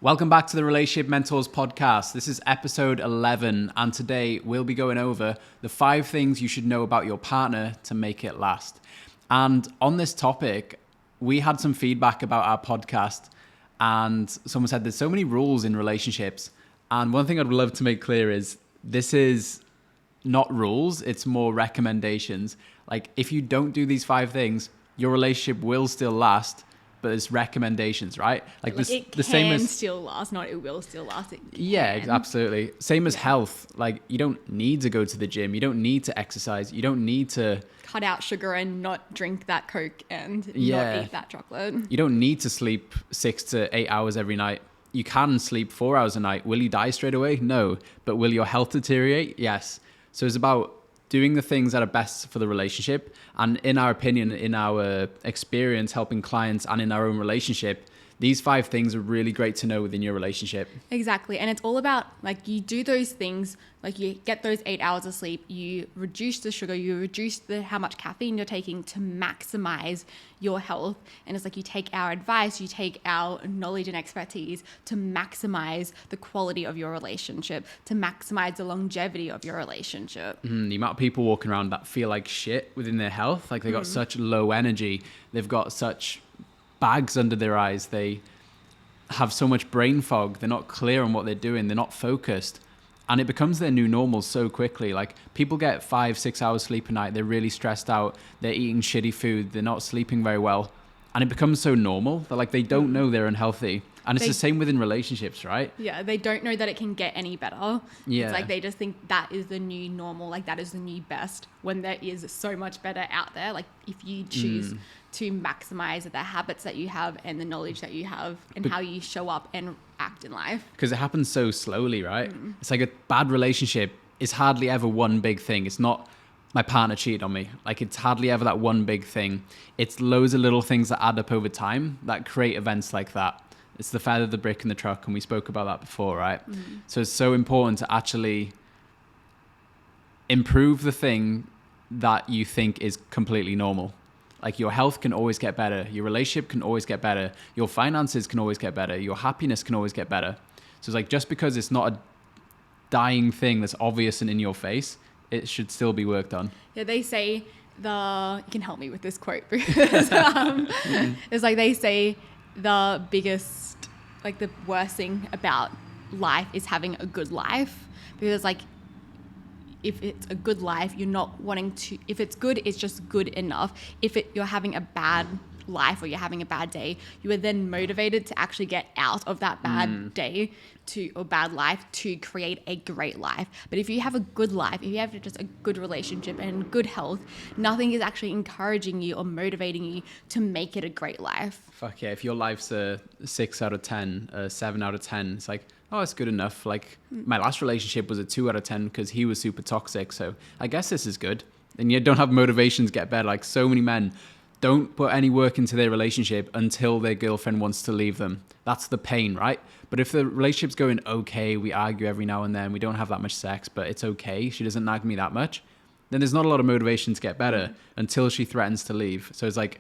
Welcome back to the Relationship Mentors podcast. This is episode 11, and today we'll be going over the 5 things you should know about your partner to make it last. And on this topic, we had some feedback about our podcast, and someone said there's so many rules in relationships. And one thing I'd love to make clear is this is not rules, it's more recommendations. Like, if you don't do these 5 things, your relationship will still last, but it's recommendations, right? Like it can still last, not it will still last. Yeah, absolutely. Same as health. Like, you don't need to go to the gym. You don't need to exercise. You don't need to cut out sugar and not drink that Coke and not eat that chocolate. You don't need to sleep 6 to 8 hours every night. You can sleep 4 hours a night. Will you die straight away? No. But will your health deteriorate? Yes. So it's about doing the things that are best for the relationship. And in our opinion, in our experience helping clients and in our own relationship, these 5 things are really great to know within your relationship. Exactly. And it's all about, like, you do those things, like you get those 8 hours of sleep, you reduce the sugar, you reduce how much caffeine you're taking to maximize your health. And it's like you take our advice, you take our knowledge and expertise to maximize the quality of your relationship, to maximize the longevity of your relationship. The amount of people walking around that feel like shit within their health, like they got such low energy, they've got such bags under their eyes, they have so much brain fog, they're not clear on what they're doing, they're not focused, and it becomes their new normal so quickly. Like, people get 5-6 hours sleep a night, they're really stressed out, they're eating shitty food, they're not sleeping very well, and it becomes so normal that, like, they don't know they're unhealthy. And it's the same within relationships, right? Yeah, they don't know that it can get any better. Yeah. It's like they just think that is the new normal, like that is the new best, when there is so much better out there. Like, if you choose to maximize the habits that you have and the knowledge that you have and how you show up and act in life. Because it happens so slowly, right? It's like a bad relationship is hardly ever one big thing. It's not my partner cheated on me. Like, it's hardly ever that one big thing. It's loads of little things that add up over time that create events like that. It's the feather, the brick, and the truck, and we spoke about that before, right? So it's so important to actually improve the thing that you think is completely normal. Like, your health can always get better. Your relationship can always get better. Your finances can always get better. Your happiness can always get better. So it's like, just because it's not a dying thing that's obvious and in your face, it should still be worked on. Yeah, they say you can help me with this quote, because it's like they say the biggest, like the worst thing about life is having a good life, because like if it's a good life, you're not wanting to, if it's good, it's just good enough. If you're having a bad life or you're having a bad day, you are then motivated to actually get out of that bad day or bad life to create a great life. But if you have a good life, if you have just a good relationship and good health, nothing is actually encouraging you or motivating you to make it a great life. Fuck yeah, if your life's a 6 out of 10, a 7 out of 10, it's like, oh, it's good enough. Like, my last relationship was a 2 out of 10 because he was super toxic, so I guess this is good. And you don't have motivation to get better. Like, so many men don't put any work into their relationship until their girlfriend wants to leave them. That's the pain, right? But if the relationship's going okay, we argue every now and then, we don't have that much sex, but it's okay, she doesn't nag me that much, then there's not a lot of motivation to get better until she threatens to leave. So it's like,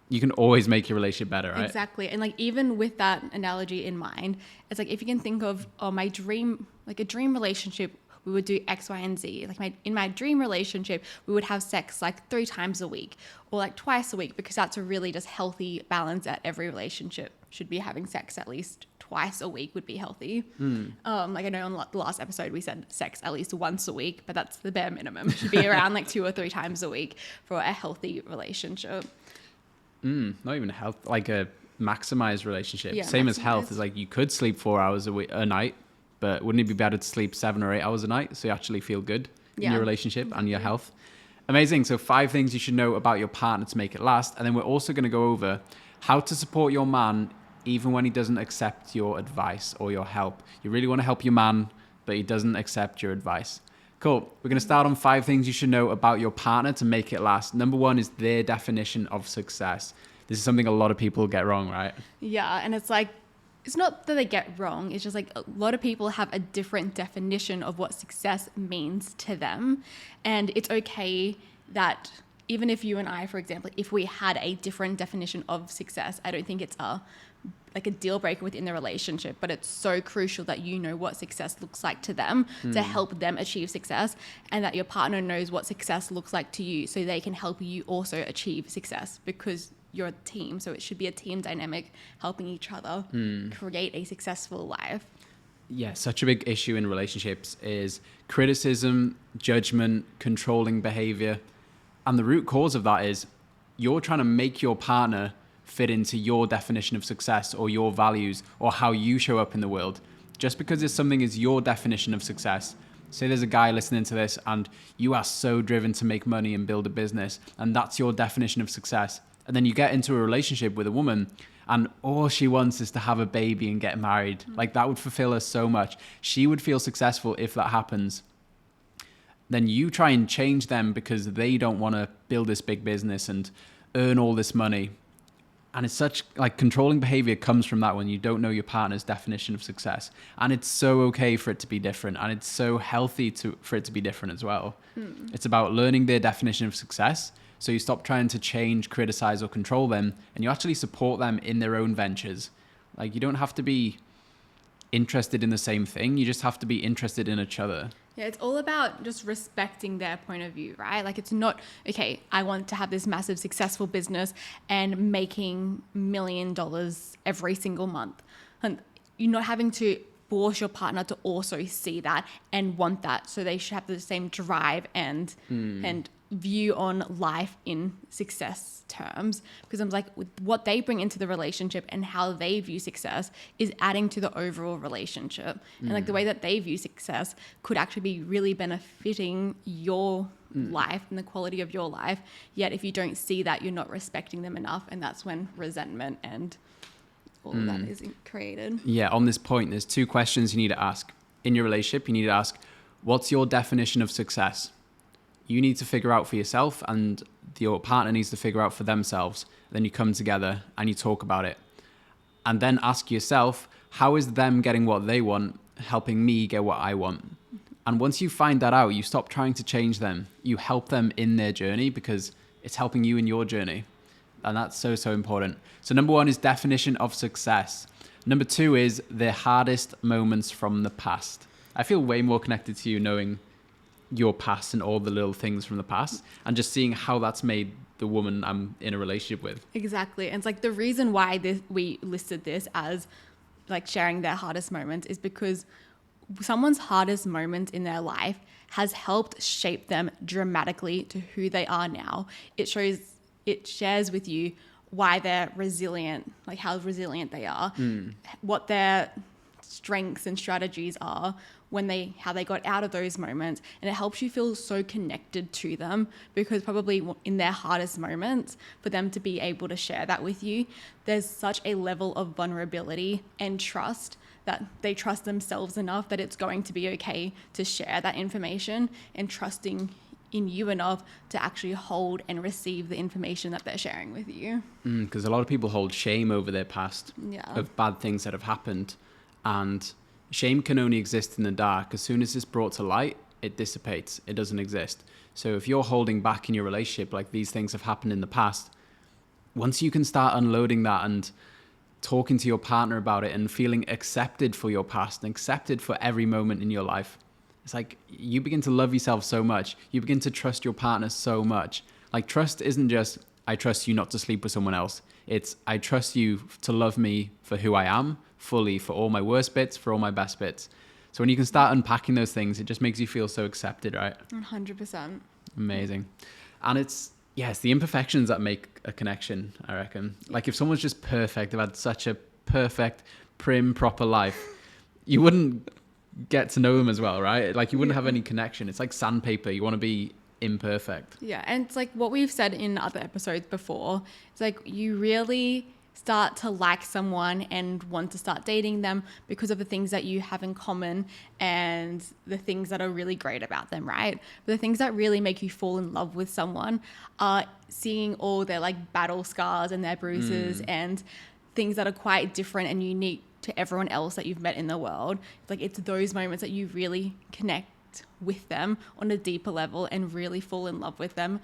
you can always make your relationship better, right? Exactly. And like, even with that analogy in mind, it's like, if you can think of, my dream, like a dream relationship, we would do X, Y, and Z. Like, in my dream relationship, we would have sex like 3 times a week or like twice a week, because that's a really just healthy balance that every relationship should be. Having sex at least twice a week would be healthy. Like, I know on the last episode we said sex at least once a week, but that's the bare minimum. It should be around like 2 or 3 times a week for a healthy relationship. Not even health, like a maximized relationship. Yeah, Same as health. Is like, you could sleep 4 hours a night, but wouldn't it be better to sleep 7 or 8 hours a night so you actually feel good in your relationship and your health? Amazing. So 5 things you should know about your partner to make it last. And then we're also going to go over how to support your man even when he doesn't accept your advice or your help. You really want to help your man, but he doesn't accept your advice. Cool. We're going to start on 5 things you should know about your partner to make it last. Number 1 is their definition of success. This is something a lot of people get wrong, right? Yeah. And it's like, it's not that they get wrong. It's just like, a lot of people have a different definition of what success means to them. And it's okay that even if you and I, for example, if we had a different definition of success, I don't think it's a like a deal breaker within the relationship, but it's so crucial that you know what success looks like to them to help them achieve success, and that your partner knows what success looks like to you so they can help you also achieve success, because you're a team. So it should be a team dynamic, helping each other create a successful life. Yeah, such a big issue in relationships is criticism, judgment, controlling behavior. And the root cause of that is you're trying to make your partner fit into your definition of success or your values or how you show up in the world. Just because if something is your definition of success, say there's a guy listening to this and you are so driven to make money and build a business, and that's your definition of success. And then you get into a relationship with a woman and all she wants is to have a baby and get married. Like, that would fulfill her so much. She would feel successful if that happens. Then you try and change them because they don't want to build this big business and earn all this money. And it's such, like, controlling behavior comes from that when you don't know your partner's definition of success. And it's so okay for it to be different. And it's so healthy for it to be different as well. It's about learning their definition of success. So you stop trying to change, criticize, or control them, and you actually support them in their own ventures. Like, you don't have to be interested in the same thing. You just have to be interested in each other. Yeah, it's all about just respecting their point of view, right? Like, it's not, okay, I want to have this massive successful business and making $1 million every single month. And you're not having to force your partner to also see that and want that. So they should have the same drive and view on life in success terms, because I'm like, with what they bring into the relationship and how they view success is adding to the overall relationship. And like, the way that they view success could actually be really benefiting your life and the quality of your life. Yet if you don't see that, you're not respecting them enough, and that's when resentment and all of that is created. Yeah, on this point, there's 2 questions you need to ask. In your relationship, you need to ask, what's your definition of success? You need to figure out for yourself, and your partner needs to figure out for themselves. Then you come together and you talk about it. And then ask yourself, how is them getting what they want helping me get what I want? And once you find that out, you stop trying to change them. You help them in their journey because it's helping you in your journey. And that's so, so important. So number 1 is definition of success. Number 2 is the hardest moments from the past. I feel way more connected to you knowing your past and all the little things from the past, and just seeing how that's made the woman I'm in a relationship with. Exactly. And it's like, the reason why we listed this as like sharing their hardest moments is because someone's hardest moment in their life has helped shape them dramatically to who they are now. It shares with you why they're resilient, like how resilient they are, what their strengths and strategies are, how they got out of those moments. And it helps you feel so connected to them, because probably in their hardest moments, for them to be able to share that with you, there's such a level of vulnerability and trust that they trust themselves enough that it's going to be okay to share that information, and trusting in you enough to actually hold and receive the information that they're sharing with you. Because a lot of people hold shame over their past of bad things that have happened. And shame can only exist in the dark. As soon as it's brought to light, it dissipates. It doesn't exist. So if you're holding back in your relationship, like these things have happened in the past, once you can start unloading that and talking to your partner about it and feeling accepted for your past and accepted for every moment in your life, it's like you begin to love yourself so much. You begin to trust your partner so much. Like, trust isn't just, I trust you not to sleep with someone else. It's, I trust you to love me for who I am, fully, for all my worst bits, for all my best bits. So when you can start unpacking those things, it just makes you feel so accepted, right? 100%. Amazing. And it's the imperfections that make a connection, I reckon. Like, if someone's just perfect, they've had such a perfect, prim, proper life, you wouldn't get to know them as well, right? Like, you wouldn't have any connection. It's like sandpaper. You want to be imperfect. Yeah, and it's like what we've said in other episodes before. It's like you really start to like someone and want to start dating them because of the things that you have in common and the things that are really great about them, right? But the things that really make you fall in love with someone are seeing all their like battle scars and their bruises and things that are quite different and unique to everyone else that you've met in the world. It's like, it's those moments that you really connect with them on a deeper level and really fall in love with them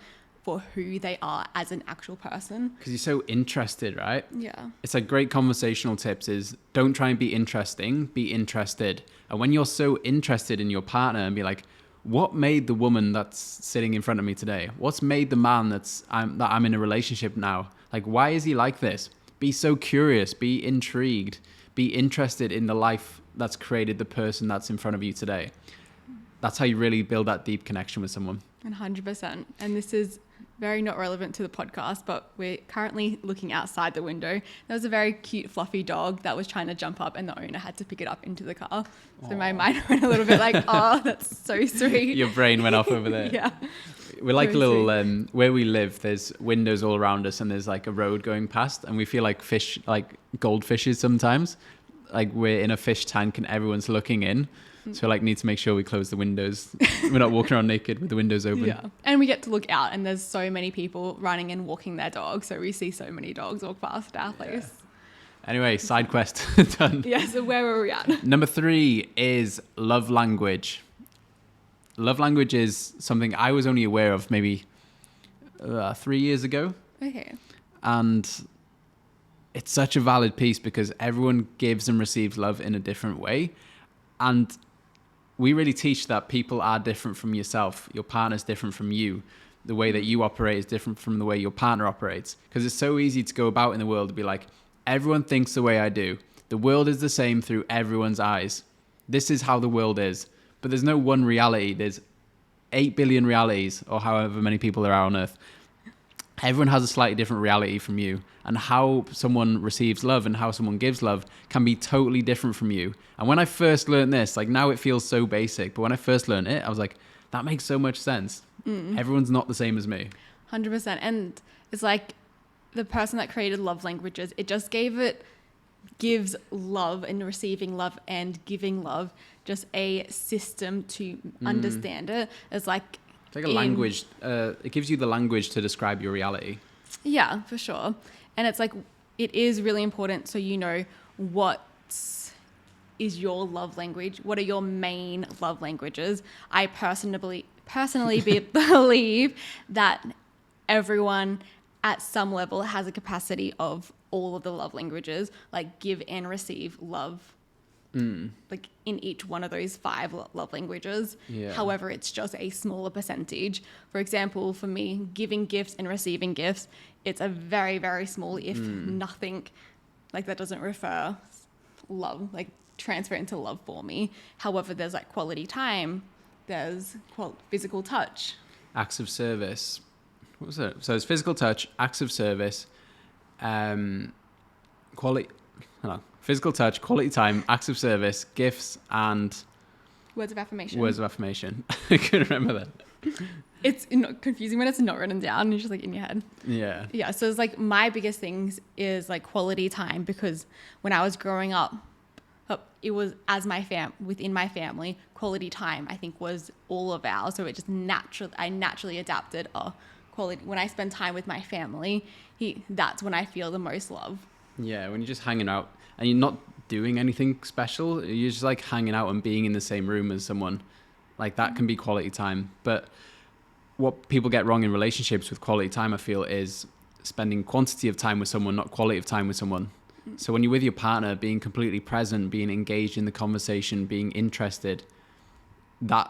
for who they are as an actual person. Because you're so interested, right? Yeah. It's like great conversational tips is don't try and be interesting, be interested. And when you're so interested in your partner and be like, what made the woman that's sitting in front of me today? What's made the man that I'm in a relationship now? Like, why is he like this? Be so curious, be intrigued, be interested in the life that's created the person that's in front of you today. That's how you really build that deep connection with someone. 100%. And this is very not relevant to the podcast, but we're currently looking outside the window. There was a very cute fluffy dog that was trying to jump up and the owner had to pick it up into the car. So my mind went a little bit like, oh, that's so sweet. Your brain went off over there. Yeah. We're like So a little, where we live, there's windows all around us and there's like a road going past and we feel like fish, like goldfishes sometimes. Like we're in a fish tank and everyone's looking in. So like need to make sure we close the windows. We're not walking around naked with the windows open. Yeah. And we get to look out and there's so many people running and walking their dogs. So we see so many dogs walk past our place. Anyway, side quest done. Yeah. So where were we at? Number 3 is love language. Love language is something I was only aware of maybe 3 years ago. Okay. And it's such a valid piece because everyone gives and receives love in a different way. And we really teach that people are different from yourself. Your partner's different from you. The way that you operate is different from the way your partner operates. Because it's so easy to go about in the world and be like, everyone thinks the way I do. The world is the same through everyone's eyes. This is how the world is. But there's no one reality. There's 8 billion realities, or however many people there are on Earth. Everyone has a slightly different reality from you. And how someone receives love and how someone gives love can be totally different from you. And when I first learned this, like now it feels so basic, but when I first learned it, I was like, that makes so much sense. Everyone's not the same as me. 100%. And it's like the person that created love languages, it just gives love and receiving love and giving love just a system to understand it. It's like a language. It gives you the language to describe your reality. Yeah, for sure. And it's like, it is really important so you know what is your love language. What are your main love languages? I personally believe that everyone at some level has a capacity of all of the love languages, like give and receive love. Like in each one of those 5 love languages. Yeah. However, it's just a smaller percentage. For example, for me, giving gifts and receiving gifts, it's a very, very small, if nothing, like that doesn't refer love, like transfer into love for me. However, there's like quality time, there's physical touch. Acts of service. What was it? So it's physical touch, acts of service, physical touch, quality time, acts of service, gifts, and Words of affirmation. words of affirmation. I couldn't remember that. It's not confusing when it's not written down. It's just like in your head. Yeah. Yeah. So it's like my biggest things is like quality time, because when I was growing up, it was within my family, quality time I think was all of ours. So it just I naturally adapted quality. When I spend time with my family, that's when I feel the most love. Yeah, when you're just hanging out and you're not doing anything special, you're just like hanging out and being in the same room as someone. Like that can be quality time. But what people get wrong in relationships with quality time, I feel, is spending quantity of time with someone, not quality of time with someone. So when you're with your partner, being completely present, being engaged in the conversation, being interested, that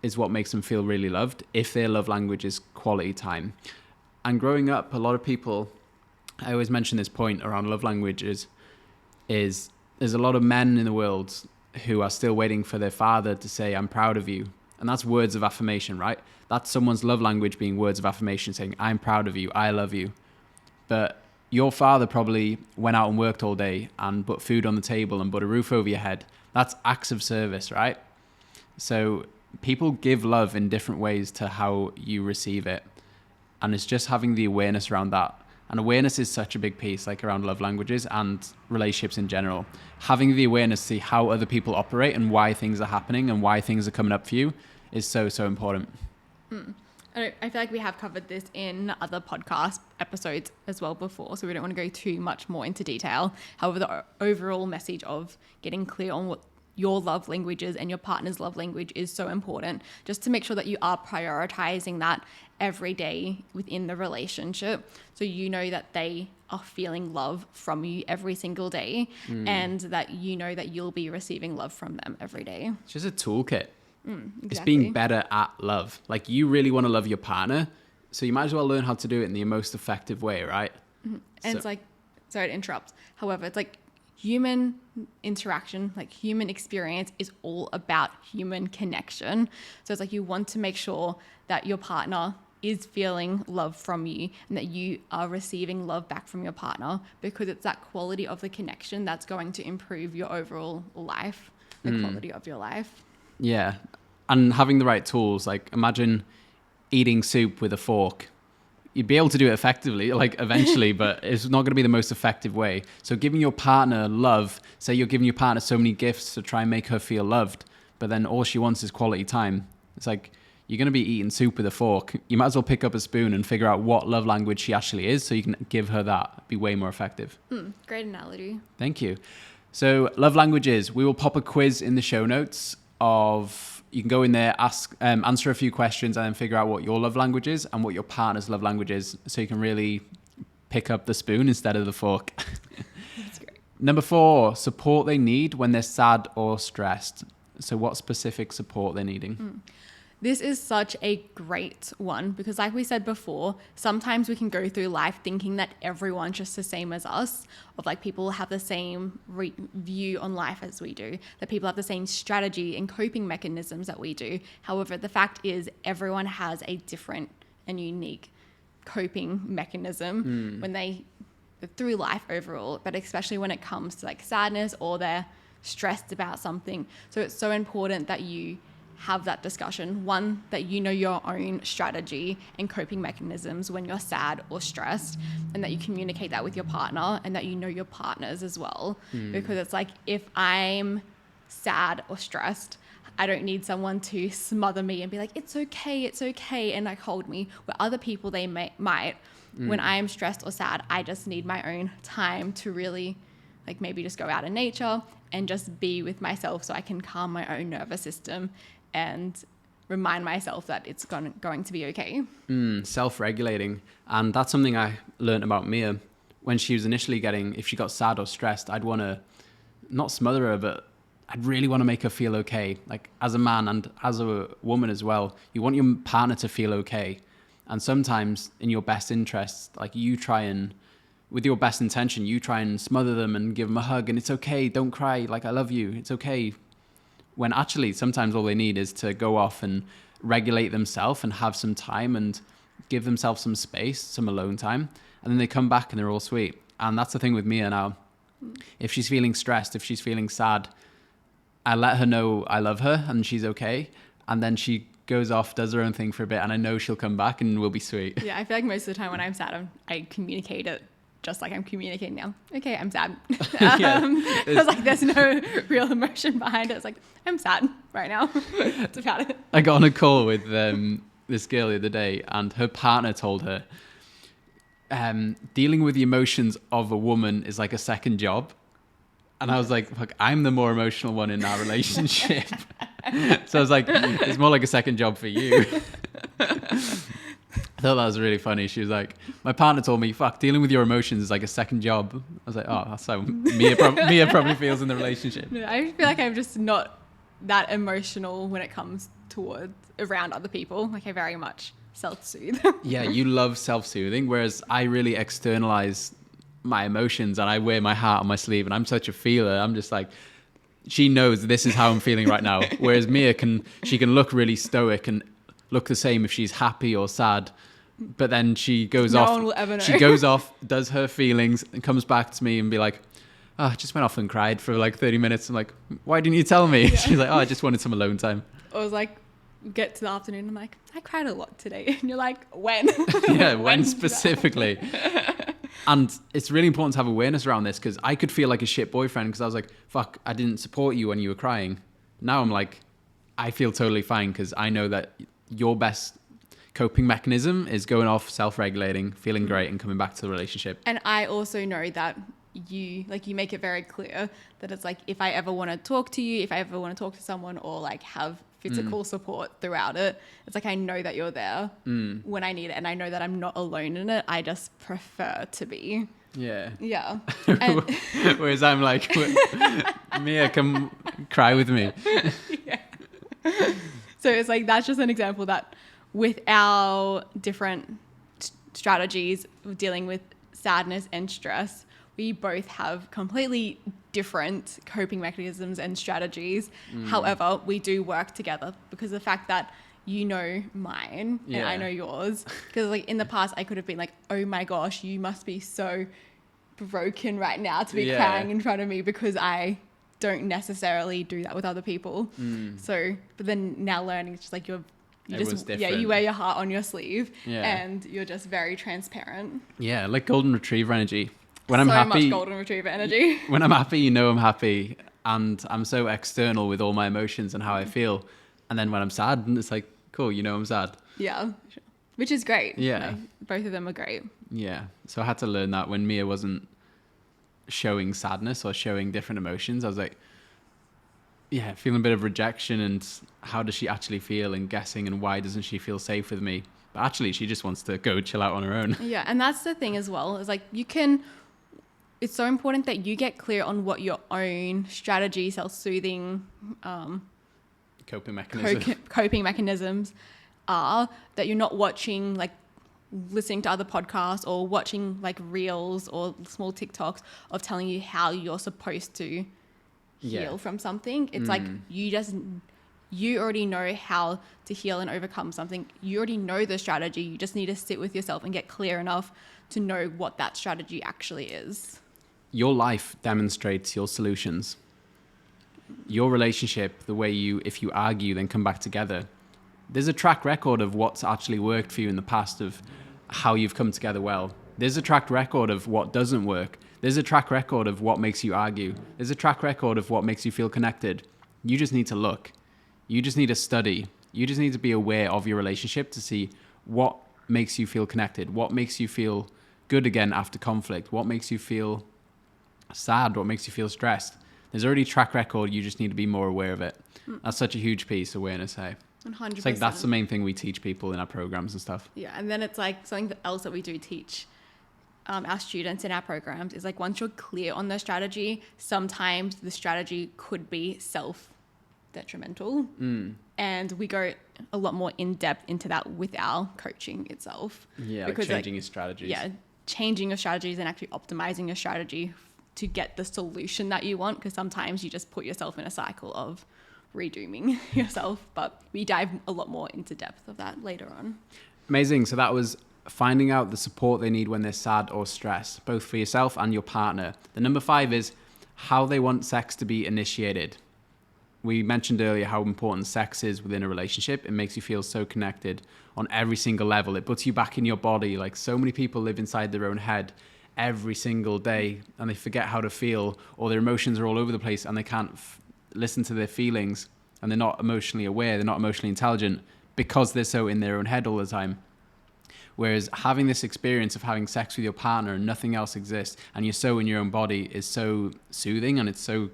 is what makes them feel really loved if their love language is quality time. And growing up, a lot of people, I always mention this point around love languages, is there's a lot of men in the world who are still waiting for their father to say, I'm proud of you. And that's words of affirmation, right? That's someone's love language being words of affirmation, saying, I'm proud of you, I love you. But your father probably went out and worked all day and put food on the table and put a roof over your head. That's acts of service, right? So people give love in different ways to how you receive it. And it's just having the awareness around that. And awareness is such a big piece, like around love languages and relationships in general. Having the awareness to see how other people operate and why things are happening and why things are coming up for you is so, so important. I feel like we have covered this in other podcast episodes as well before, so we don't want to go too much more into detail. However, the overall message of getting clear on what your love languages and your partner's love language is so important, just to make sure that you are prioritizing that every day within the relationship. So you know that they are feeling love from you every single day, and that you know that you'll be receiving love from them every day. It's just a toolkit. Exactly. It's being better at love. Like, you really want to love your partner, so you might as well learn how to do it in the most effective way, right? And it's like, sorry to interrupt. However, it's like human interaction, like human experience is all about human connection. So it's like you want to make sure that your partner is feeling love from you and that you are receiving love back from your partner, because it's that quality of the connection that's going to improve your overall life, the quality of your life. Yeah. And having the right tools, like imagine eating soup with a fork. You'd be able to do it effectively, like eventually, but it's not going to be the most effective way. So giving your partner love, say you're giving your partner so many gifts to try and make her feel loved, but then all she wants is quality time. It's like, you're going to be eating soup with a fork. You might as well pick up a spoon and figure out what love language she actually is, so you can give her that. Be way more effective. Great analogy. Thank you. So love languages, we will pop a quiz in the show notes of, you can go in there, ask, answer a few questions, and then figure out what your love language is and what your partner's love language is, so you can really pick up the spoon instead of the fork. That's great. Number 4, support they need when they're sad or stressed. So what specific support they're needing? This is such a great one, because like we said before, sometimes we can go through life thinking that everyone's just the same as us, of like people have the same view on life as we do, that people have the same strategy and coping mechanisms that we do. However, the fact is everyone has a different and unique coping mechanism when they through life overall, but especially when it comes to like sadness or they're stressed about something. So it's so important that you have that discussion. One, that you know your own strategy and coping mechanisms when you're sad or stressed, and that you communicate that with your partner, and that you know your partners as well. Because it's like, if I'm sad or stressed, I don't need someone to smother me and be like, it's okay, and like hold me. Where other people, they might. When I am stressed or sad, I just need my own time to really like maybe just go out in nature and just be with myself, so I can calm my own nervous system and remind myself that it's going to be okay. Self-regulating. And that's something I learned about Mia. When she was initially if she got sad or stressed, I'd want to not smother her, but I'd really want to make her feel okay. Like, as a man and as a woman as well, you want your partner to feel okay. And sometimes in your best interests, like you try and, with your best intention, you try and smother them and give them a hug, and it's okay, don't cry, like I love you, it's okay. When actually sometimes all they need is to go off and regulate themselves and have some time and give themselves some space, some alone time. And then they come back and they're all sweet. And that's the thing with Mia now. If she's feeling stressed, if she's feeling sad, I let her know I love her and she's okay. And then she goes off, does her own thing for a bit, and I know she'll come back and we'll be sweet. Yeah, I feel like most of the time when I'm sad, I communicate it just like I'm communicating now. Okay, I'm sad. Because like there's no real emotion behind it. It's like, I'm sad right now. That's about it. I got on a call with this girl the other day, and her partner told her, dealing with the emotions of a woman is like a second job. And I was like, fuck, I'm the more emotional one in our relationship. So I was like, it's more like a second job for you. I thought that was really funny. She was like, my partner told me, fuck, dealing with your emotions is like a second job. I was like, oh, that's how Mia probably feels in the relationship. I feel like I'm just not that emotional when it comes towards around other people. Like, I very much self-soothe. Yeah, you love self-soothing, whereas I really externalize my emotions and I wear my heart on my sleeve, and I'm such a feeler. I'm just like, she knows this is how I'm feeling right now. Whereas Mia can look really stoic and look the same if she's happy or sad. But then she goes off. No one will ever know. She goes off, does her feelings, and comes back to me and be like, oh, I just went off and cried for like 30 minutes. I'm like, why didn't you tell me? Yeah. She's like, oh, I just wanted some alone time. I was like, get to the afternoon, I'm like, I cried a lot today. And you're like, when? Yeah, when specifically? And it's really important to have awareness around this, because I could feel like a shit boyfriend because I was like, fuck, I didn't support you when you were crying. Now I'm like, I feel totally fine because I know that your best coping mechanism is going off, self-regulating, feeling great, and coming back to the relationship. And I also know that you make it very clear that it's like, if I ever want to talk to you, if I ever want to talk to someone or like have physical support throughout it, it's like, I know that you're there when I need it, and I know that I'm not alone in it. I just prefer to be. Yeah. And Whereas I'm like, Mia, come cry with me. yeah. So it's like, that's just an example that with our different strategies of dealing with sadness and stress, we both have completely different coping mechanisms and strategies. However, we do work together because the fact that you know mine and I know yours. Because like in the past, I could have been like, oh my gosh, you must be so broken right now to be crying in front of me, because I don't necessarily do that with other people. So, but then now learning, it's just like you wear your heart on your sleeve and you're just very transparent. Yeah, like golden retriever energy. When I'm so happy, much golden retriever energy. When I'm happy, you know I'm happy, and I'm so external with all my emotions and how I feel. And then when I'm sad, it's like, cool, you know I'm sad. Yeah, which is great. Yeah, like, both of them are great. Yeah, so I had to learn that when Mia wasn't showing sadness or showing different emotions, I was like, yeah, feeling a bit of rejection, and how does she actually feel, and guessing, and why doesn't she feel safe with me? But actually, she just wants to go chill out on her own. Yeah, and that's the thing as well, is like, it's so important that you get clear on what your own strategy, self-soothing, coping mechanisms are, that you're not watching, like listening to other podcasts or watching like reels or small TikToks of telling you how you're supposed to heal from something. It's like, you already know how to heal and overcome something. You already know the strategy. You just need to sit with yourself and get clear enough to know what that strategy actually is. Your life demonstrates your solutions. Your relationship, the way if you argue, then come back together. There's a track record of what's actually worked for you in the past, of how you've come together well. There's a track record of what doesn't work. There's a track record of what makes you argue. There's a track record of what makes you feel connected. You just need to look. You just need to study. You just need to be aware of your relationship to see what makes you feel connected, what makes you feel good again after conflict, what makes you feel sad, what makes you feel stressed. There's already a track record. You just need to be more aware of it. That's such a huge piece, awareness, hey? 100%. It's like, that's the main thing we teach people in our programs and stuff. Yeah, and then it's like something else that we do teach our students in our programs is like, once you're clear on the strategy, sometimes the strategy could be self-detrimental. And we go a lot more in depth into that with our coaching itself. Yeah, because like changing your strategies. Yeah, changing your strategies and actually optimizing your strategy to get the solution that you want, because sometimes you just put yourself in a cycle of redooming yourself. But we dive a lot more into depth of that later on. Amazing. So that was finding out the support they need when they're sad or stressed, both for yourself and your partner. The number 5 is how they want sex to be initiated. We mentioned earlier how important sex is within a relationship. It makes you feel so connected on every single level. It puts you back in your body. Like, so many people live inside their own head every single day, and they forget how to feel, or their emotions are all over the place, and they can't listen to their feelings, and they're not emotionally aware, they're not emotionally intelligent, because they're so in their own head all the time. Whereas having this experience of having sex with your partner and nothing else exists, and you're so in your own body, is so soothing, and it's so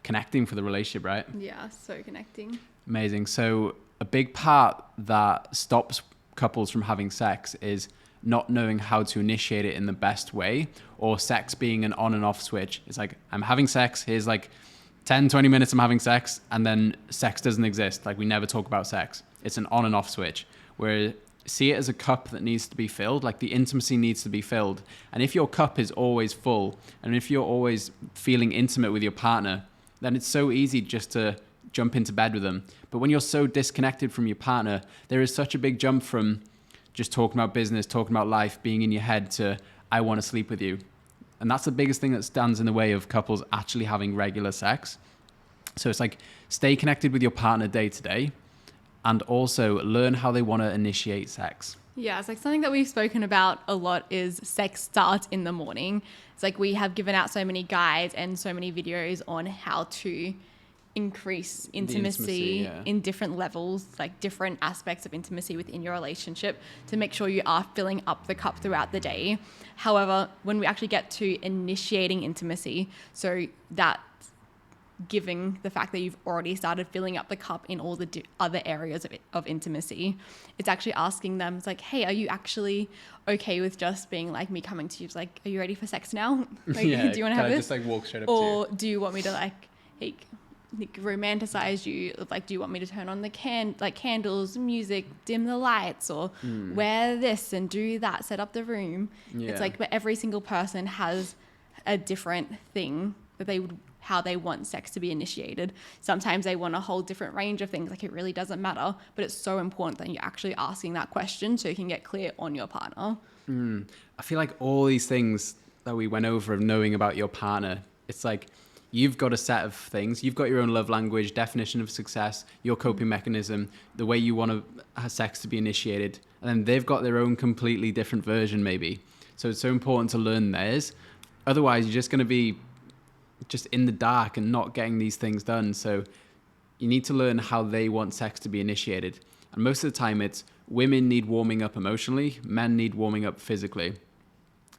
connecting for the relationship, right? Yeah, so connecting. Amazing. So a big part that stops couples from having sex is not knowing how to initiate it in the best way, or sex being an on and off switch. It's like, I'm having sex, here's like 10, 20 minutes I'm having sex, and then sex doesn't exist. Like, we never talk about sex. It's an on and off switch, where see it as a cup that needs to be filled. Like, the intimacy needs to be filled. And if your cup is always full, and if you're always feeling intimate with your partner, then it's so easy just to jump into bed with them. But when you're so disconnected from your partner, there is such a big jump from just talking about business, talking about life, being in your head, to I want to sleep with you. And that's the biggest thing that stands in the way of couples actually having regular sex. So it's like, stay connected with your partner day to day, and also learn how they want to initiate sex. Yeah, it's like something that we've spoken about a lot is sex starts in the morning. It's like, we have given out so many guides and so many videos on how to increase intimacy, intimacy in different levels, like different aspects of intimacy within your relationship, to make sure you are filling up the cup throughout the day. However, when we actually get to initiating intimacy, so that giving the fact that you've already started filling up the cup in all the other areas of intimacy, it's actually asking them, it's like, hey, are you actually okay with just being like me coming to you? It's like, are you ready for sex now? Like, do you want to have this? Just like walk straight up or to you? do you want me to like romanticize you? Like, do you want me to turn on the candles, music, dim the lights, or wear this and do that, set up the room? It's like, but every single person has a different thing that how they want sex to be initiated. Sometimes they want a whole different range of things. Like, it really doesn't matter, but it's so important that you're actually asking that question so you can get clear on your partner. I feel like all these things that we went over of knowing about your partner, it's like you've got a set of things. You've got your own love language, definition of success, your coping mechanism, the way you want sex to be initiated. And then they've got their own completely different version maybe. So it's so important to learn theirs. Otherwise, you're just going to be just in the dark and not getting these things done. So you need to learn how they want sex to be initiated. And most of the time it's women need warming up emotionally, men need warming up physically.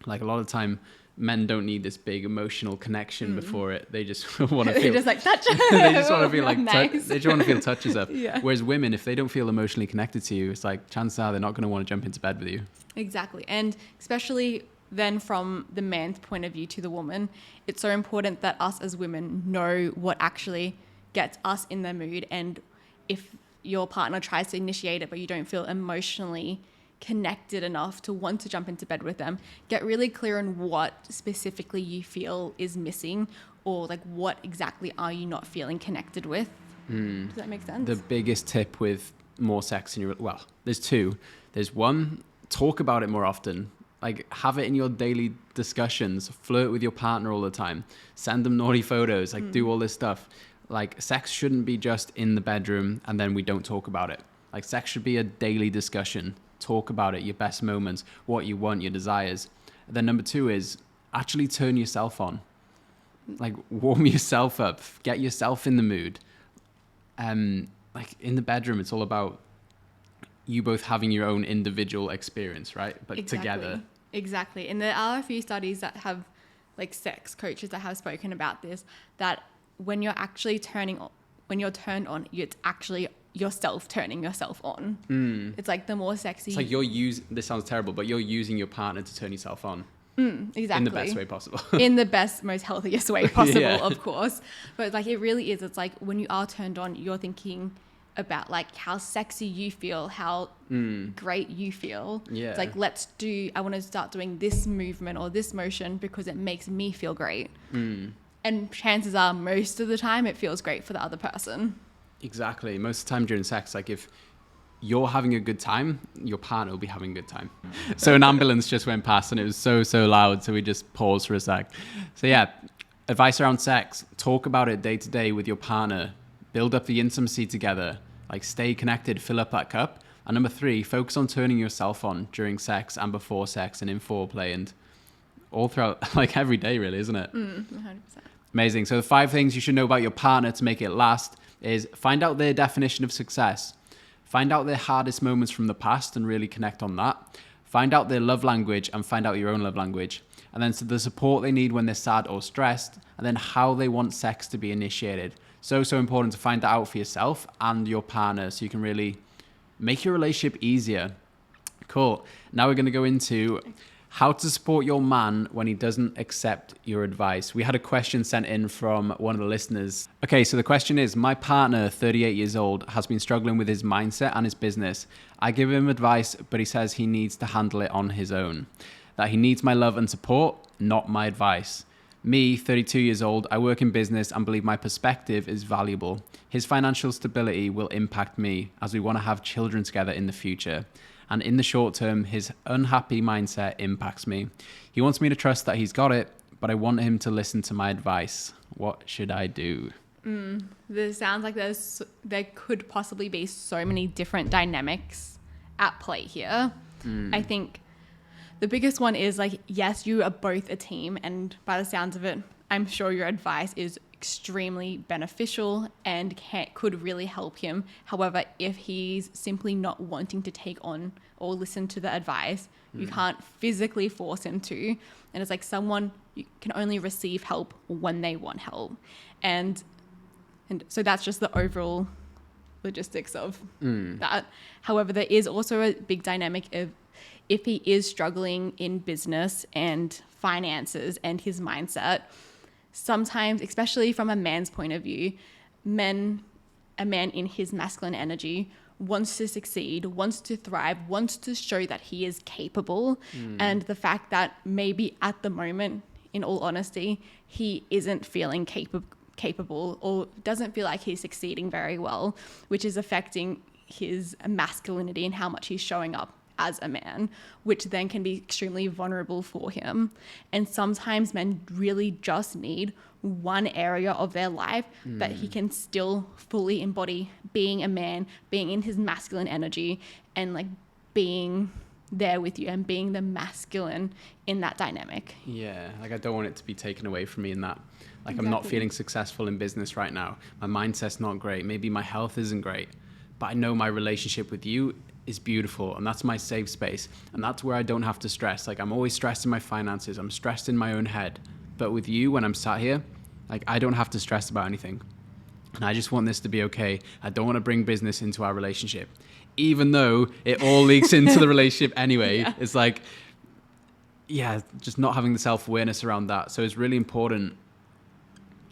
Like a lot of the time, men don't need this big emotional connection before it. They just want to feel... just like touch. They just want to feel like... Nice. They just want to feel touches up. Yeah. Whereas women, if they don't feel emotionally connected to you, it's like chances are they're not going to want to jump into bed with you. Exactly. And especially then from the man's point of view to the woman, it's so important that us as women know what actually gets us in the mood. And if your partner tries to initiate it but you don't feel emotionally connected enough to want to jump into bed with them, get really clear on what specifically you feel is missing, or like what exactly are you not feeling connected with. Does that make sense? The biggest tip with more sex in your... Well, there's two. There's one, talk about it more often. Like, have it in your daily discussions. Flirt with your partner all the time. Send them naughty photos. Like, do all this stuff. Like, sex shouldn't be just in the bedroom and then we don't talk about it. Like, sex should be a daily discussion. Talk about it, your best moments, what you want, your desires. And then number two is actually turn yourself on. Like, warm yourself up. Get yourself in the mood. Like, in the bedroom, it's all about you both having your own individual experience, right? But together. Exactly. And there are a few studies that have, like, sex coaches that have spoken about this, that when you're actually turned on, it's actually yourself turning yourself on. It's like the more sexy. It's like this sounds terrible, but you're using your partner to turn yourself on. Exactly. In the best way possible. In the best, most healthiest way possible, Yeah. of course. But like, it really is. It's like when you are turned on, you're thinking about like how sexy you feel, how great you feel. Yeah. It's like, I want to start doing this movement or this motion because it makes me feel great. And chances are most of the time it feels great for the other person. Exactly. Most of the time during sex, like if you're having a good time, your partner will be having a good time. So an ambulance just went past and it was so loud. So we just paused for a sec. So yeah, advice around sex. Talk about it day to day with your partner. Build up the intimacy together. Like, stay connected, fill up that cup. And number three, focus on turning yourself on during sex and before sex and in foreplay and all throughout, like every day really, isn't it? 100%. Amazing. So the 5 things you should know about your partner to make it last is find out their definition of success. Find out their hardest moments from the past and really connect on that. Find out their love language and find out your own love language. And then the support they need when they're sad or stressed, and then how they want sex to be initiated. So important to find that out for yourself and your partner so you can really make your relationship easier. Cool. Now we're going to go into how to support your man when he doesn't accept your advice. We had a question sent in from one of the listeners. Okay, so the question is, my partner, 38 years old, has been struggling with his mindset and his business. I give him advice, but he says he needs to handle it on his own. That he needs my love and support, not my advice. Me, 32 years old, I work in business and believe my perspective is valuable. His financial stability will impact me as we want to have children together in the future. And in the short term, his unhappy mindset impacts me. He wants me to trust that he's got it, but I want him to listen to my advice. What should I do? This sounds like there could possibly be so many different dynamics at play here. I think the biggest one is like, yes, you are both a team, and by the sounds of it, I'm sure your advice is extremely beneficial and could really help him. However, if he's simply not wanting to take on or listen to the advice, you can't physically force him to. And it's like someone, you can only receive help when they want help. And so that's just the overall logistics of that. However, there is also a big dynamic of if he is struggling in business and finances and his mindset, sometimes, especially from a man's point of view, a man in his masculine energy wants to succeed, wants to thrive, wants to show that he is capable. And the fact that maybe at the moment, in all honesty, he isn't feeling capable or doesn't feel like he's succeeding very well, which is affecting his masculinity and how much he's showing up as a man, which then can be extremely vulnerable for him. And sometimes men really just need one area of their life that he can still fully embody being a man, being in his masculine energy, and like being there with you and being the masculine in that dynamic. Yeah, like I don't want it to be taken away from me in that. Like I'm not feeling successful in business right now. My mindset's not great. Maybe my health isn't great. But I know my relationship with you is beautiful, and that's my safe space, and that's where I don't have to stress. Like I'm always stressed in my finances, I'm stressed in my own head, but with you, when I'm sat here, like I don't have to stress about anything, and I just want this to be okay. I don't want to bring business into our relationship, even though it all leaks into the relationship anyway. Yeah. It's like, yeah, just not having the self-awareness around that. So it's really important.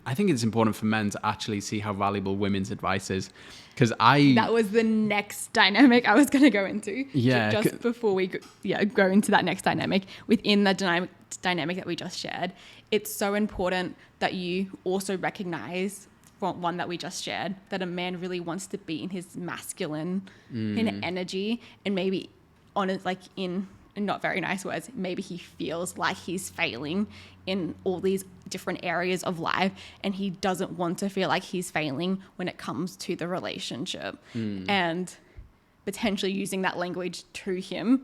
I think it's important for men to actually see how valuable women's advice is. Because that was the next dynamic I was going to go into. Yeah. Just before we go into that next dynamic, within the dynamic that we just shared, it's so important that you also recognize, from one that we just shared, that a man really wants to be in his masculine in energy, and maybe in not very nice words, maybe he feels like he's failing in all these different areas of life, and he doesn't want to feel like he's failing when it comes to the relationship. And potentially using that language to him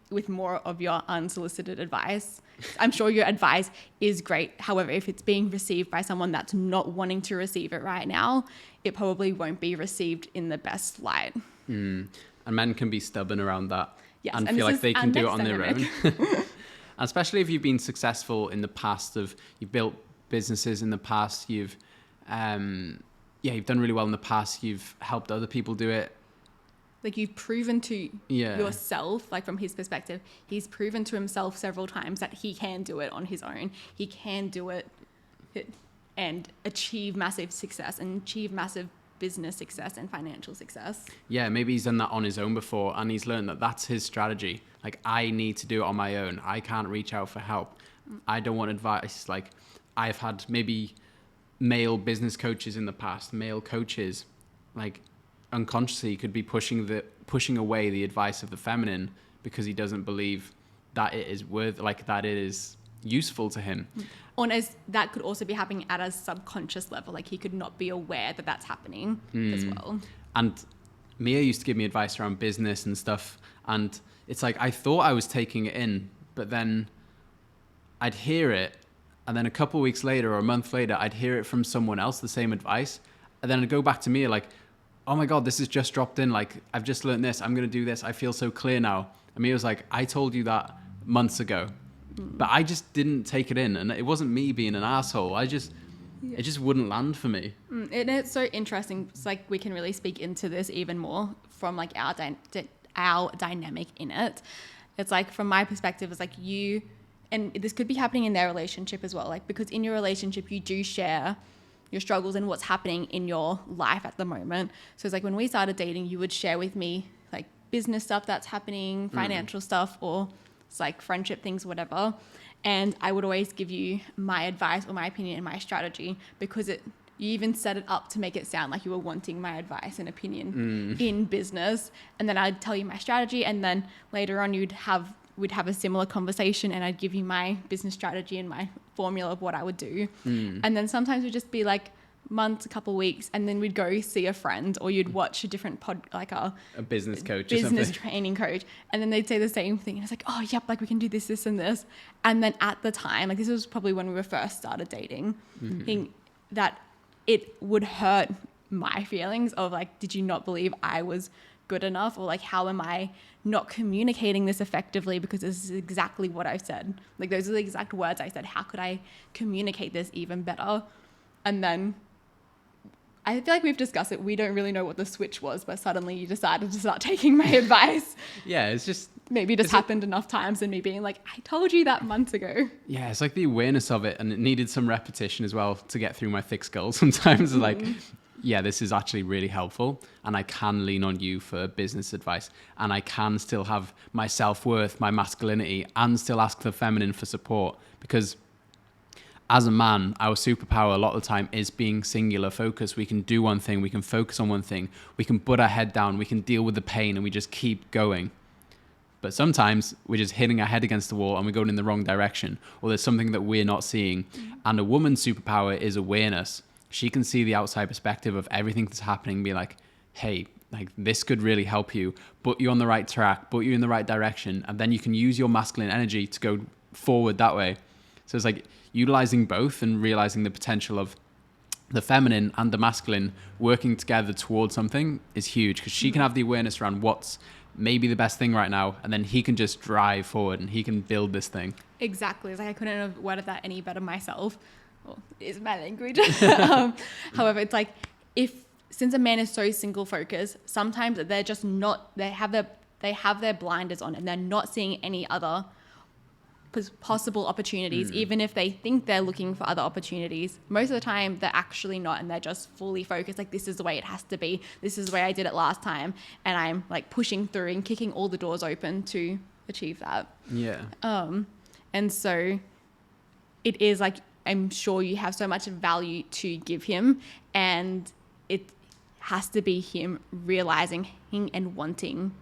with more of your unsolicited advice. I'm sure your advice is great. However, if it's being received by someone that's not wanting to receive it right now, it probably won't be received in the best light. And men can be stubborn around that. Yes, and feel like they can do it on their own. Especially if you've been successful in the past, you've built businesses in the past, you've done really well in the past, you've helped other people do it. Like you've proven to yourself, like from his perspective, he's proven to himself several times that he can do it on his own. He can do it and achieve massive success and achieve massive business success and financial success. Yeah, maybe he's done that on his own before, and he's learned that that's his strategy. Like, I need to do it on my own. I can't reach out for help. I don't want advice. Like, I've had maybe male business coaches in the past, male coaches, like unconsciously could be pushing away the advice of the feminine because he doesn't believe that it is that it is useful to him. That could also be happening at a subconscious level. Like he could not be aware that that's happening as well. And Mia used to give me advice around business and stuff, and it's like I thought I was taking it in, but then I'd hear it, and then a couple of weeks later or a month later I'd hear it from someone else, the same advice, and then I'd go back to Mia like, oh my god, this has just dropped in, like I've just learned this, I'm gonna do this, I feel so clear now. And Mia was like, I told you that months ago, but I just didn't take it in, and it wasn't me being an asshole. It just wouldn't land for me. And it's so interesting. It's like we can really speak into this even more from like our dynamic in it. It's like from my perspective, it's like you, and this could be happening in their relationship as well. Like because in your relationship, you do share your struggles and what's happening in your life at the moment. So it's like when we started dating, you would share with me like business stuff that's happening, financial stuff, or it's like friendship things, whatever. And I would always give you my advice or my opinion and my strategy because you even set it up to make it sound like you were wanting my advice and opinion in business. And then I'd tell you my strategy, and then later on we'd have a similar conversation, and I'd give you my business strategy and my formula of what I would do. And then sometimes we'd just be like months, a couple of weeks, and then we'd go see a friend, or you'd watch a different like a business coach, business training coach, and then they'd say the same thing, and it's like, oh yep, like we can do this and this. And then at the time, like this was probably when we were first started dating, that it would hurt my feelings of like, did you not believe I was good enough? Or like, how am I not communicating this effectively? Because this is exactly what I said. Like, those are the exact words I said. How could I communicate this even better? And then I feel like we've discussed it. We don't really know what the switch was, but suddenly you decided to start taking my advice. Yeah, it's just... Maybe it just happened enough times and me being like, I told you that months ago. Yeah, it's like the awareness of it, and it needed some repetition as well to get through my thick skull sometimes. Like, yeah, this is actually really helpful, and I can lean on you for business advice, and I can still have my self-worth, my masculinity, and still ask the feminine for support, because as a man, our superpower a lot of the time is being singular focused. We can do one thing, we can focus on one thing, we can put our head down, we can deal with the pain, and we just keep going. But sometimes we're just hitting our head against the wall and we're going in the wrong direction, or there's something that we're not seeing. And a woman's superpower is awareness. She can see the outside perspective of everything that's happening, be like, hey, like this could really help you, put you on the right track, put you in the right direction, and then you can use your masculine energy to go forward that way. So it's like utilizing both and realizing the potential of the feminine and the masculine working together towards something is huge, because she can have the awareness around what's maybe the best thing right now, and then he can just drive forward and he can build this thing. Exactly. It's like I couldn't have worded that any better myself. Well, is my language. However, it's like since a man is so single focused, sometimes they're just not, they have their blinders on and they're not seeing any other possible opportunities, even if they think they're looking for other opportunities. Most of the time they're actually not, and they're just fully focused, like, this is the way it has to be, this is the way I did it last time, and I'm like pushing through and kicking all the doors open to achieve that. And so it is like, I'm sure you have so much value to give him, and it has to be him realizing and wanting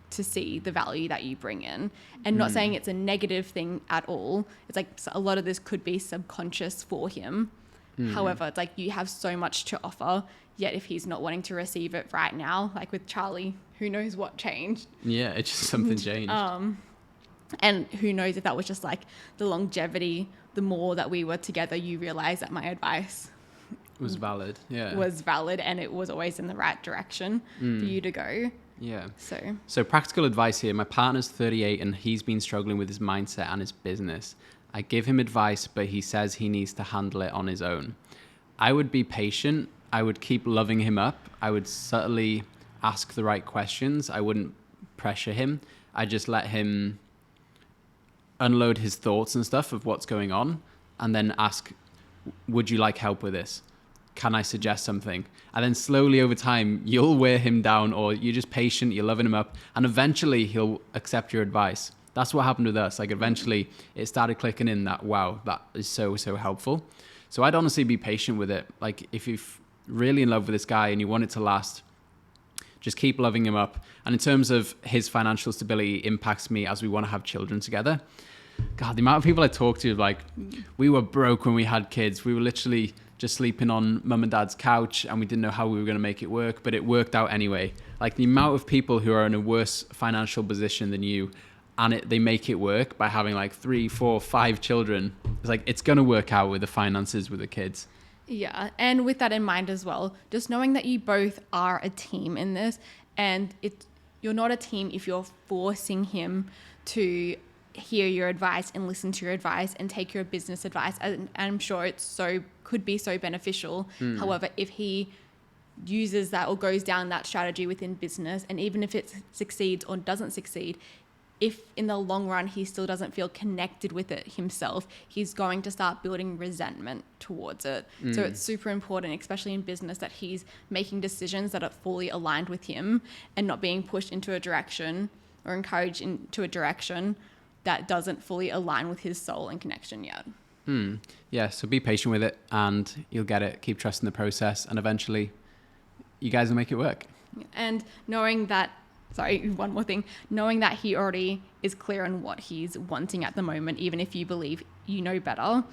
to see the value that you bring in, and not saying it's a negative thing at all. It's like a lot of this could be subconscious for him. However, it's like you have so much to offer, yet if he's not wanting to receive it right now, like with Charlie, who knows what changed. Yeah, it's just something changed. And who knows if that was just like the longevity, the more that we were together, you realize that my advice was valid. And it was always in the right direction for you to go. Yeah. So practical advice here. My partner's 38 and he's been struggling with his mindset and his business. I give him advice, but he says he needs to handle it on his own. I would be patient. I would keep loving him up. I would subtly ask the right questions. I wouldn't pressure him. I just let him unload his thoughts and stuff of what's going on, and then ask, would you like help with this? Can I suggest something? And then slowly over time, you'll wear him down, or you're just patient, you're loving him up, and eventually he'll accept your advice. That's what happened with us. Like, eventually it started clicking in that, wow, that is so, so helpful. So I'd honestly be patient with it. Like, if you're really in love with this guy and you want it to last, just keep loving him up. And in terms of his financial stability impacts me as we want to have children together. God, the amount of people I talk to, like, we were broke when we had kids. We were literally just sleeping on mum and dad's couch, and we didn't know how we were going to make it work, but it worked out anyway. Like, the amount of people who are in a worse financial position than you, and they make it work by having like 3, 4, 5 children. It's like, it's going to work out with the finances with the kids. Yeah. And with that in mind as well, just knowing that you both are a team in this, and you're not a team if you're forcing him to hear your advice and listen to your advice and take your business advice. And I'm sure could be so beneficial. However, if he uses that or goes down that strategy within business, and even if it succeeds or doesn't succeed, if in the long run he still doesn't feel connected with it himself, he's going to start building resentment towards it. So it's super important, especially in business, that he's making decisions that are fully aligned with him and not being pushed into a direction or encouraged into a direction that doesn't fully align with his soul and connection yet. Yeah, so be patient with it and you'll get it. Keep trusting the process, and eventually you guys will make it work. And knowing that, one more thing, knowing that he already is clear on what he's wanting at the moment, even if you believe you know better,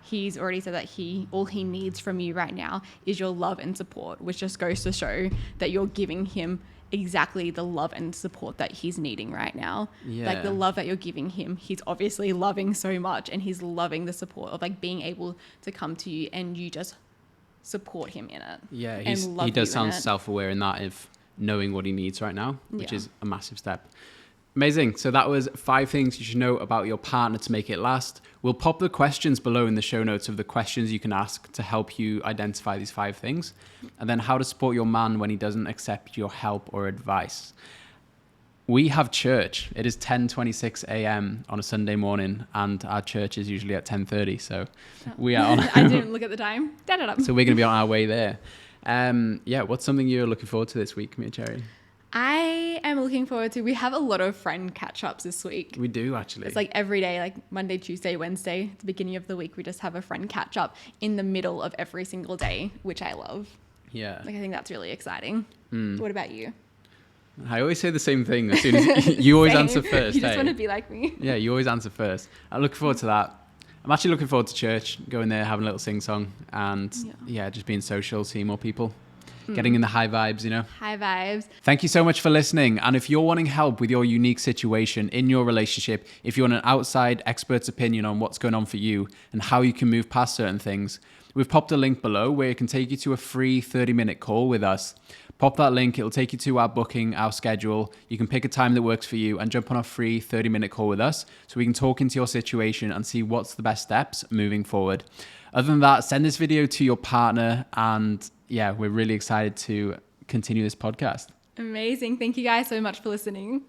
he's already said that all he needs from you right now is your love and support, which just goes to show that you're giving him exactly the love and support that he's needing right now. Like, the love that you're giving him, he's obviously loving so much, and he's loving the support of like being able to come to you and you just support him in it. Yeah, and love he does you in sound it. self-aware in that of knowing what he needs right now, which Yeah. is a massive step. Amazing. So that was 5 things you should know about your partner to make it last. We'll pop the questions below in the show notes of the questions you can ask to help you identify these 5 things. And then how to support your man when he doesn't accept your help or advice. We have church. It is 10:26 a.m. on a Sunday morning, and our church is usually at 10:30. So we are on. I didn't look at the time. So we're going to be on our way there. Yeah, what's something you're looking forward to this week, Mia Cherry? I am looking forward to, we have a lot of friend catch-ups this week. We do, actually. It's like every day, like Monday, Tuesday, Wednesday, at the beginning of the week, we just have a friend catch-up in the middle of every single day, which I love. Yeah. Like, I think that's really exciting. What about you? I always say the same thing as soon as you always Same. answer first. You just hey? want to be like me. Yeah, you always answer first. I'm looking forward to that. I'm actually looking forward to church, going there, having a little sing-song, and yeah, just being social, seeing more people, getting in the high vibes, you know? High vibes. Thank you so much for listening. And if you're wanting help with your unique situation in your relationship, if you want an outside expert's opinion on what's going on for you and how you can move past certain things, we've popped a link below where it can take you to a free 30-minute call with us. Pop that link. It'll take you to our booking, our schedule. You can pick a time that works for you and jump on a free 30-minute call with us so we can talk into your situation and see what's the best steps moving forward. Other than that, send this video to your partner, and yeah, we're really excited to continue this podcast. Amazing. Thank you guys so much for listening.